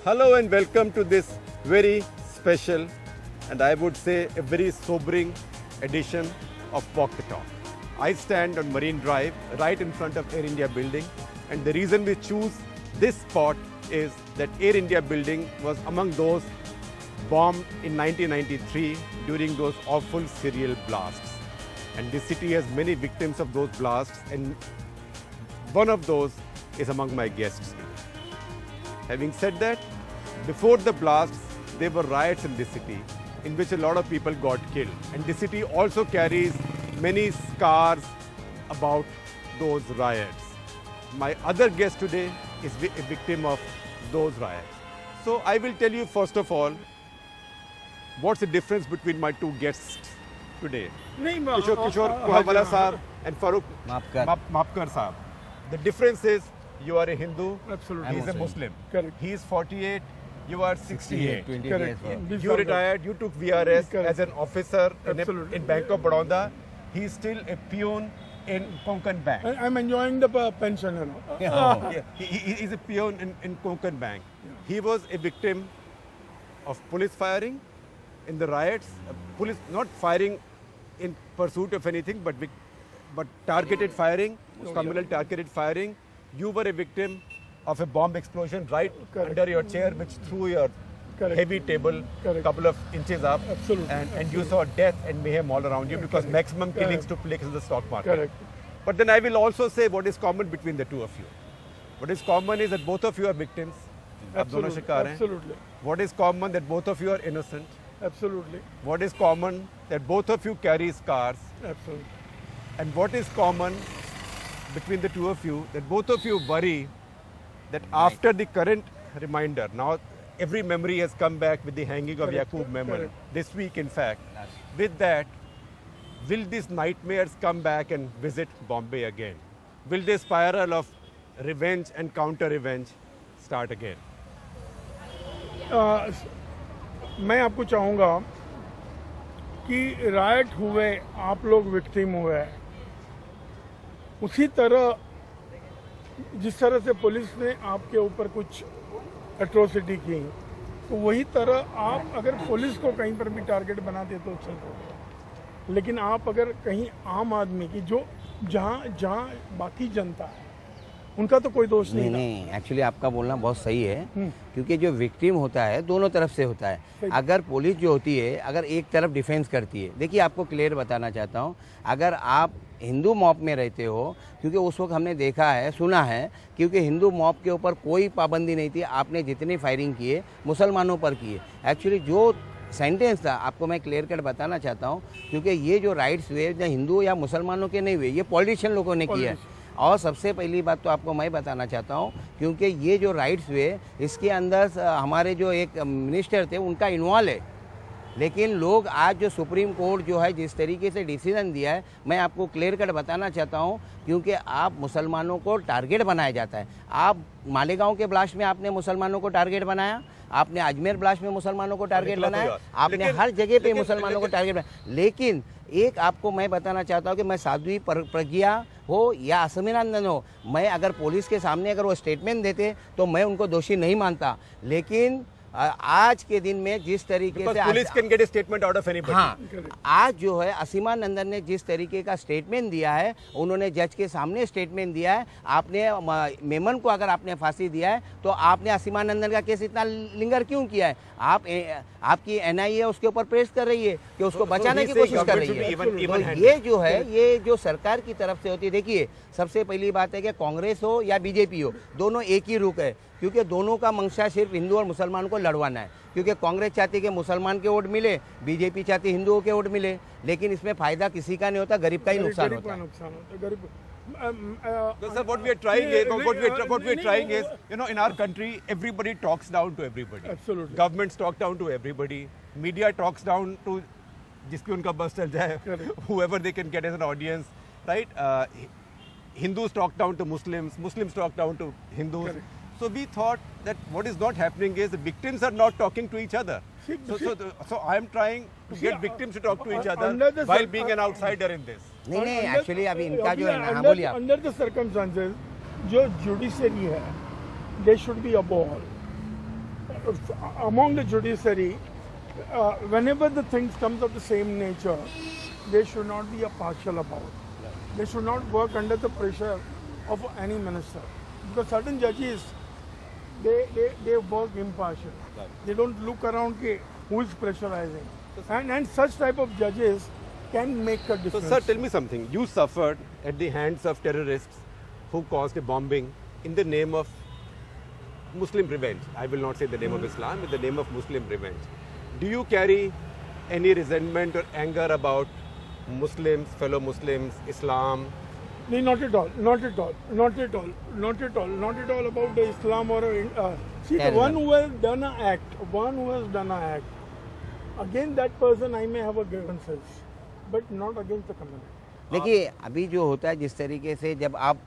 Hello and welcome to this very special and I would say a very sobering edition of Walk the Talk. I stand on Marine Drive right in front of Air India building, and the reason we choose this spot is that Air India building was among those bombed in 1993 during those awful serial blasts. And this city has many victims of those blasts, and one of those is among my guests. Having said that, before the blasts, there were riots in this city in which a lot of people got killed. And the city also carries many scars about those riots. My other guest today is a victim of those riots. So I will tell you first of all, what's the difference between my two guests today? Kishore Kuhabala Saab and Farooq Mapkar Saab. The difference is you are a Hindu, Absolutely. he is a Muslim. Correct. He is 48, you are 68. 20 Correct. years. You retired, you took VRS Correct. as an officer Absolutely. in Bank of Baroda. He is still a peon in Konkan Bank. I'm enjoying the pension, you know. Yeah, he is a peon in Konkan Bank. He was a victim of police firing in the riots. Police not firing in pursuit of anything, but targeted firing, communal targeted firing. You were a victim of a bomb explosion right Correct. under your chair, which threw your Correct. heavy table Correct. couple of inches up. Absolutely. And you saw death and mayhem all around you because maximum killings Correct. took place in the stock market. Correct. But then I will also say what is common between the two of you. What is common is that both of you are victims. आप दोनों Absolutely. शिकार हैं. Absolutely. What is common that both of you are innocent. Absolutely. What is common that both of you carry scars. Absolutely. And what is common between the two of you that both of you worry that after the current reminder, now every memory has come back with the hanging of Correct. Yaqub Memon, Correct. this week in fact. With that, will these nightmares come back and visit Bombay again? Will this spiral of revenge and counter-revenge start again? मैं आपको चाहूँगा कि right हुए, आप लोग victim हुए, उसी तरह जिस तरह से पुलिस ने आपके ऊपर कुछ एट्रोसिटी की, तो वही तरह आप अगर पुलिस को कहीं पर भी टारगेट बनाते तो ठीक होगा, लेकिन आप अगर कहीं आम आदमी की जो जहाँ बाकी जनता है उनका तो कोई दोष नहीं, नहीं एक्चुअली आपका बोलना बहुत सही है, क्योंकि जो विक्टिम होता है दोनों तरफ से होता है। अगर पुलिस जो होती है अगर एक तरफ डिफेंस करती है, देखिए आपको क्लियर बताना चाहता हूँ, अगर आप हिंदू मॉब में रहते हो, क्योंकि उस वक्त हमने देखा है सुना है, क्योंकि हिंदू मॉब के ऊपर कोई पाबंदी नहीं थी, आपने जितनी फायरिंग किए मुसलमानों पर किए। एक्चुअली जो सेंटेंस था आपको मैं क्लियर कट बताना चाहता हूँ, क्योंकि ये जो राइट्स हुए न हिंदू या मुसलमानों के नहीं हुए, ये पॉलिटिशियन लोगों ने किया है। और सबसे पहली बात तो आपको मैं बताना चाहता हूँ, क्योंकि ये जो राइट्स हुए इसके अंदर हमारे जो एक मिनिस्टर थे उनका इन्वॉल्व है, लेकिन लोग आज जो सुप्रीम कोर्ट जो है जिस तरीके से डिसीजन दिया है, मैं आपको क्लियर कट बताना चाहता हूँ, क्योंकि आप मुसलमानों को टारगेट बनाया जाता है। आप मालेगांव के ब्लास्ट में आपने मुसलमानों को टारगेट बनाया, आपने अजमेर ब्लास्ट में मुसलमानों को टारगेट बनाया, आपने हर जगह पे मुसलमानों को टारगेट बनाया। लेकिन एक आपको मैं बताना चाहता हूँ कि मैं साध्वी प्रज्ञा हो या असमीनानंदन हो, मैं अगर पुलिस के सामने अगर वो स्टेटमेंट देते तो मैं उनको दोषी नहीं मानता, लेकिन आज के दिन में जिस तरीके से police can get a statement out of anybody. हाँ, आज जो है असीमानंदन ने जिस तरीके का स्टेटमेंट दिया है, उन्होंने जज के सामने स्टेटमेंट दिया है, आपने मेमन को अगर आपने फांसी दिया है तो आपने असीमानंदन का केस इतना लिंगर क्यों किया है? आपकी एनआईए उसके ऊपर प्रेस कर रही है कि उसको बचाने की कोशिश कर रही है। तो ये जो है ये जो सरकार की तरफ से होती है, देखिए सबसे पहली बात है कि कांग्रेस हो या बीजेपी हो, दोनों एक ही रुख है, क्योंकि दोनों का मंशा सिर्फ हिंदू और मुसलमान को लड़वाना है। क्योंकि कांग्रेस चाहती है कि मुसलमान के वोट मिले, बीजेपी चाहती है हिंदुओं के वोट मिले, लेकिन इसमें फायदा किसी का नहीं होता, गरीब का ही नुकसान होता है। Sir, what we are trying is, you know, in our country, everybody talks down to everybody. Absolutely. Governments talk down to everybody. Media talks down to जिसकी उनका बस चल जाए, whoever they can get as an audience, right? Hindus talk down to Muslims, Muslims talk down to Hindus. Correct. So we thought that what is not happening is the victims are not talking to each other. So I am trying to get victims to talk to each other while being an outsider in this. नहीं नहीं actually अभी इनका जो है ना, हाँ बोलिए आप। अंडर द सर्कमस्टांसेस जो जुडिशरी है they should be above among the judiciary, whenever the things comes of the same nature, they should not be partial about. They should not work under the pressure of any minister, because certain judges, they work impartial. They don't look around who is pressurizing, and such type of judges can make a So, difference. sir, tell me something. You suffered at the hands of terrorists who caused a bombing in the name of Muslim revenge. I will not say the name of Islam, in the name of Muslim revenge. Do you carry any resentment or anger about Muslims, fellow Muslims, Islam? No, not at all. Not at all. Not at all. Not at all. Not at all about the Islam or see, the one who has done an act, against that person I may have a grievances, but not against the community. देखिए अभी जो होता है जिस तरीके से जब आप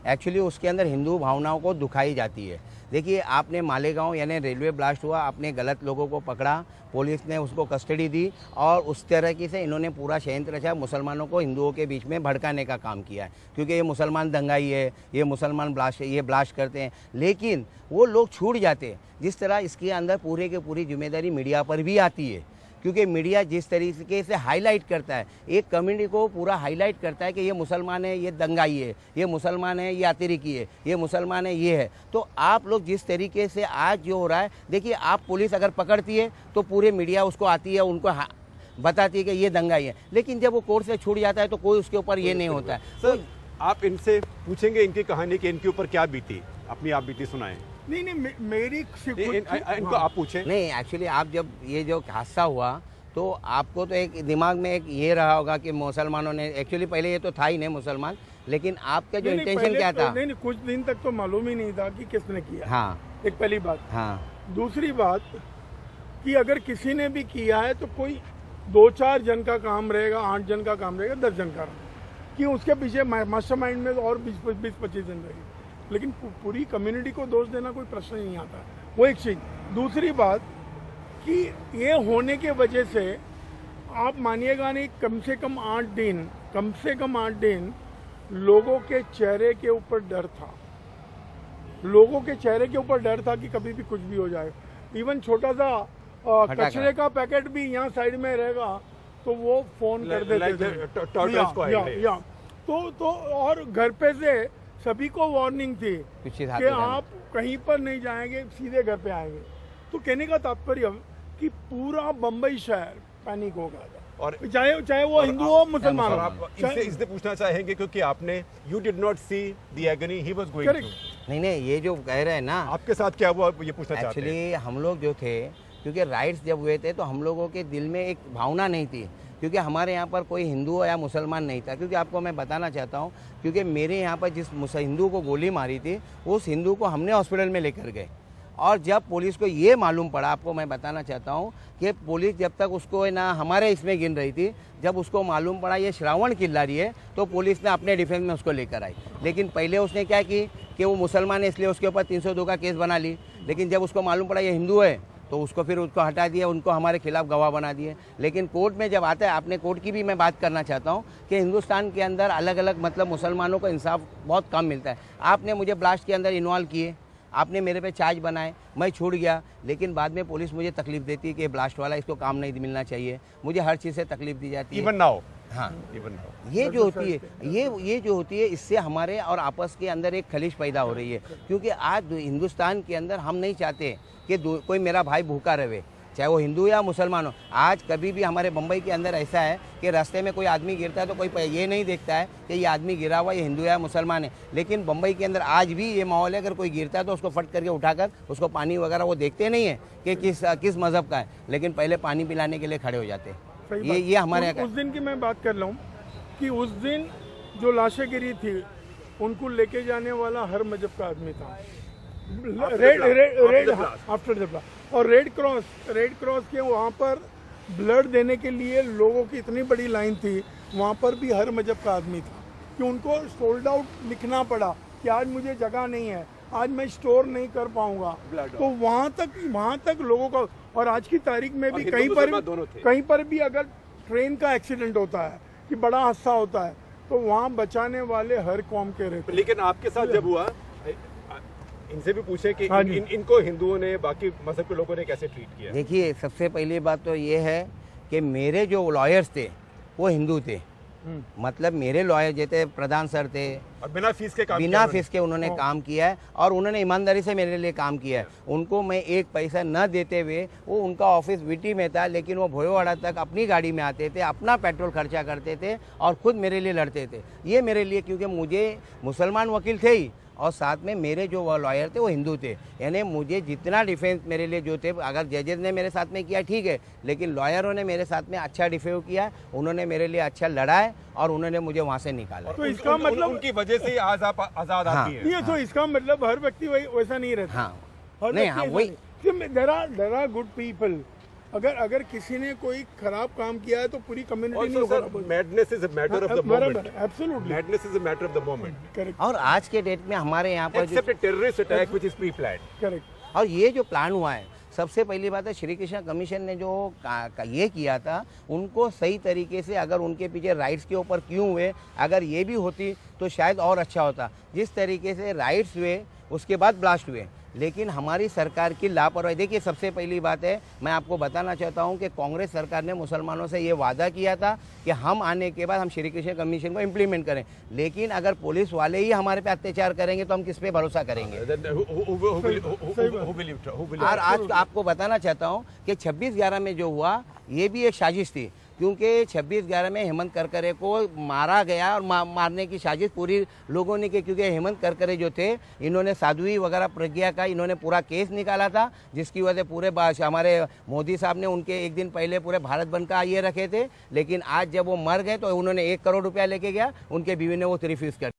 एक्चुअली उसके अंदर हिंदू भावनाओं को दुखाई जाती है। देखिए आपने मालेगांव यानी रेलवे ब्लास्ट हुआ, आपने गलत लोगों को पकड़ा, पुलिस ने उसको कस्टडी दी और उस तरीके से इन्होंने पूरा षड्यंत्र रचा, मुसलमानों को हिंदुओं के बीच में भड़काने का काम किया है, क्योंकि ये मुसलमान दंगाई है, ये मुसलमान ब्लास्ट करते हैं। लेकिन वो लोग छूट जाते हैं। जिस तरह इसके अंदर पूरे के पूरी जिम्मेदारी मीडिया पर भी आती है, क्योंकि मीडिया जिस तरीके से हाईलाइट करता है, एक कम्युनिटी को पूरा हाईलाइट करता है कि ये मुसलमान है, ये दंगाई है, ये मुसलमान है, ये अतिरेकी है, ये मुसलमान है, ये है। तो आप लोग जिस तरीके से आज जो हो रहा है, देखिए आप पुलिस अगर पकड़ती है तो पूरे मीडिया उसको आती है, उनको बताती है कि ये दंगाई है। लेकिन जब वो कोर्ट से छूट जाता है तो कोई उसके ऊपर ये नहीं होता है। सर, आप इनसे पूछेंगे इनकी कहानी कि इनके ऊपर क्या बीती, अपनी आप बीती सुनाएं। नहीं, मेरी इनको आप पूछें। नहीं, एक्चुअली आप जब ये जो हादसा हुआ तो आपको तो एक दिमाग में एक ये रहा होगा कि मुसलमानों ने, एक्चुअली पहले ये तो था ही नहीं मुसलमान, लेकिन आपका जो इंटेंशन क्या था? नहीं, कुछ दिन तक तो मालूम ही नहीं था कि किसने किया। हाँ, एक पहली बात। हाँ, दूसरी बात कि अगर किसी ने भी किया है तो कोई 2-4 जन का काम रहेगा, 8 जन का काम रहेगा, 10 जन का, कि उसके पीछे मास्टरमाइंड में और 20-25 जन रहेगी। लेकिन पूरी कम्युनिटी को दोष देना कोई प्रश्न ही नहीं आता। वो एक चीज। दूसरी बात कि ये होने के वजह से आप मानिएगा नहीं, कम से कम 8 दिन लोगों के चेहरे के ऊपर डर था। लोगों के चेहरे के ऊपर डर था कि कभी भी कुछ भी हो जाए। इवन छोटा सा कचरे का पैकेट भी यहाँ साइड में रहेगा तो वो फोन कर देते थे। तो और घर पे से सभी को वार्निंग थी कि आप कहीं पर नहीं जाएंगे, सीधे घर पे आएंगे। तो कहने का तात्पर्य कि पूरा बम्बई शहर पैनिक हो गया था, और चाहे वो हिंदू हो मुसलमान हो। आप इससे पूछना चाहेंगे क्योंकि आपने you did not see the agony he was going through. नहीं, ये जो कह रहे हैं ना, आपके साथ क्या हुआ ये पूछना चाहते हैं। एक्चुअली हम लोग जो थे, क्योंकि राइट्स जब हुए थे तो हम लोगों के दिल में एक भावना नहीं थी, क्योंकि हमारे यहाँ पर कोई हिंदू या मुसलमान नहीं था। क्योंकि आपको मैं बताना चाहता हूँ, क्योंकि मेरे यहाँ पर जिस हिंदू को गोली मारी थी उस हिंदू को हमने हॉस्पिटल में लेकर गए, और जब पुलिस को ये मालूम पड़ा, आपको मैं बताना चाहता हूँ कि पुलिस जब तक उसको ना हमारे इसमें गिन रही थी, जब उसको मालूम पड़ा ये श्रावण किल्लारी है तो पुलिस ने अपने डिफेंस में उसको लेकर आई। लेकिन पहले उसने क्या की कि वो मुसलमान है इसलिए उसके ऊपर 302 का केस बना ली। लेकिन जब उसको मालूम पड़ा ये हिंदू है तो उसको फिर उसको हटा दिया, उनको हमारे खिलाफ गवाह बना दिए। लेकिन कोर्ट में जब आता है, आपने कोर्ट की भी मैं बात करना चाहता हूँ कि हिंदुस्तान के अंदर अलग अलग मतलब मुसलमानों को इंसाफ बहुत कम मिलता है। आपने मुझे ब्लास्ट के अंदर इन्वॉल्व किए, आपने मेरे पे चार्ज बनाए, मैं छूट गया, लेकिन बाद में पुलिस मुझे तकलीफ देती है कि ब्लास्ट वाला इसको काम नहीं मिलना चाहिए, मुझे हर चीज़ से तकलीफ दी जाती है। इवन नाउ, हाँ, इवन नाउ ये जो होती है, ये जो होती है, इससे हमारे और आपस के अंदर एक खलिश पैदा हो रही है। क्योंकि आज हिंदुस्तान के अंदर हम नहीं चाहते कि कोई मेरा भाई भूखा रहे, चाहे वो हिंदू या मुसलमान हो। आज कभी भी हमारे बम्बई के अंदर ऐसा है कि रास्ते में कोई आदमी गिरता है तो कोई ये नहीं देखता है कि ये आदमी गिरा हुआ ये हिंदू या मुसलमान है। लेकिन बम्बई के अंदर आज भी ये माहौल है, अगर कोई गिरता है तो उसको फट करके उठाकर उसको पानी वगैरह वो देखते नहीं है कि किस मज़हब का है, लेकिन पहले पानी पिलाने के लिए खड़े हो जाते हैं। ये हमारे उस दिन की मैं बात कर रहा हूँ कि उस दिन जो लाशें गिरी थी उनको लेके जाने वाला हर मजहब का आदमी था। After the blast. और रेड क्रॉस के वहाँ पर ब्लड देने के लिए लोगों की इतनी बड़ी लाइन थी, वहाँ पर भी हर मजहब का आदमी था कि उनको सोल्ड आउट लिखना पड़ा कि आज मुझे जगह नहीं है, आज मैं स्टोर नहीं कर पाऊंगा। तो वहाँ तक लोगों का, और आज की तारीख में भी कहीं पर भी अगर ट्रेन का एक्सीडेंट होता है कि बड़ा हादसा होता है तो वहाँ बचाने वाले हर कौम के रहते। लेकिन आपके साथ जब हुआ, इनसे भी पूछे कि हाँ जी। इनको हिंदुओं ने बाकी मजहब के लोगों ने कैसे ट्रीट किया। देखिए, सबसे पहली बात तो ये है कि मेरे जो लॉयर्स थे वो हिंदू थे। मतलब मेरे लॉयर जैसे प्रधान सर थे, और बिना फीस के काम बिना किया फीस के उन्होंने काम किया है और उन्होंने ईमानदारी से मेरे लिए काम किया है। उनको मैं एक पैसा न देते हुए, वो उनका ऑफिस वीटी में था लेकिन वो भोयवाड़ा तक अपनी गाड़ी में आते थे, अपना पेट्रोल खर्चा करते थे और खुद मेरे लिए लड़ते थे। ये मेरे लिए, क्योंकि मुझे मुसलमान वकील थे ही और साथ में मेरे जो लॉयर थे वो हिंदू थे, यानी मुझे जितना डिफेंस मेरे लिए जो थे, अगर जजेस ने मेरे साथ में किया ठीक है, लेकिन लॉयरों ने मेरे साथ में अच्छा डिफेंस किया, उन्होंने मेरे लिए अच्छा लड़ा है और उन्होंने मुझे वहाँ से निकाला। तो इसका मतलब उनकी वजह से ही आज आप आजाद हाँ। आदमी हैं। ये तो इसका मतलब हर व्यक्ति वैसा नहीं रहता। हाँ, हर नहीं, व्यक्ति हाँ, ऐसा वही- नहीं। There are good people. अगर किसी ने कोई खराब काम किया है तो पूरी कम्युनिटी नहीं Also, खराब sir, होती। madness is a matter of the moment. बराबर, absolutely Madness is a matter of the moment. Correct और आज के डेट में हमारे यहाँ पर जो Except a terrorist attack which is pre-planned. Correct. और ये जो प्लान हुआ है, सबसे पहली बात है श्री कृष्ण कमीशन ने जो ये किया था, उनको सही तरीके से, अगर उनके पीछे राइट्स के ऊपर क्यों हुए, अगर ये भी होती तो शायद और अच्छा होता। जिस तरीके से राइट्स हुए उसके बाद ब्लास्ट हुए, लेकिन हमारी सरकार की लापरवाही। देखिए, सबसे पहली बात है, मैं आपको बताना चाहता हूं कि कांग्रेस सरकार ने मुसलमानों से ये वादा किया था कि हम आने के बाद हम श्री कृष्ण कमीशन को इम्प्लीमेंट करें, लेकिन अगर पुलिस वाले ही हमारे पे अत्याचार करेंगे तो हम किस पे भरोसा करेंगे। Then who will और आज आपको बताना चाहता हूं कि 26/11 में जो हुआ ये भी एक साजिश थी, क्योंकि 26/11 में हेमंत करकरे को मारा गया और मारने की साजिश पूरी लोगों ने की, क्योंकि हेमंत करकरे जो थे, इन्होंने साध्वी वगैरह प्रज्ञा का इन्होंने पूरा केस निकाला था, जिसकी वजह पूरे हमारे मोदी साहब ने उनके एक दिन पहले पूरे भारत बंद का ये रखे थे, लेकिन आज जब वो मर गए तो उन्होंने 1 करोड़ रुपया लेके गया, उनके बीवी ने वो रिफ्यूज़ कर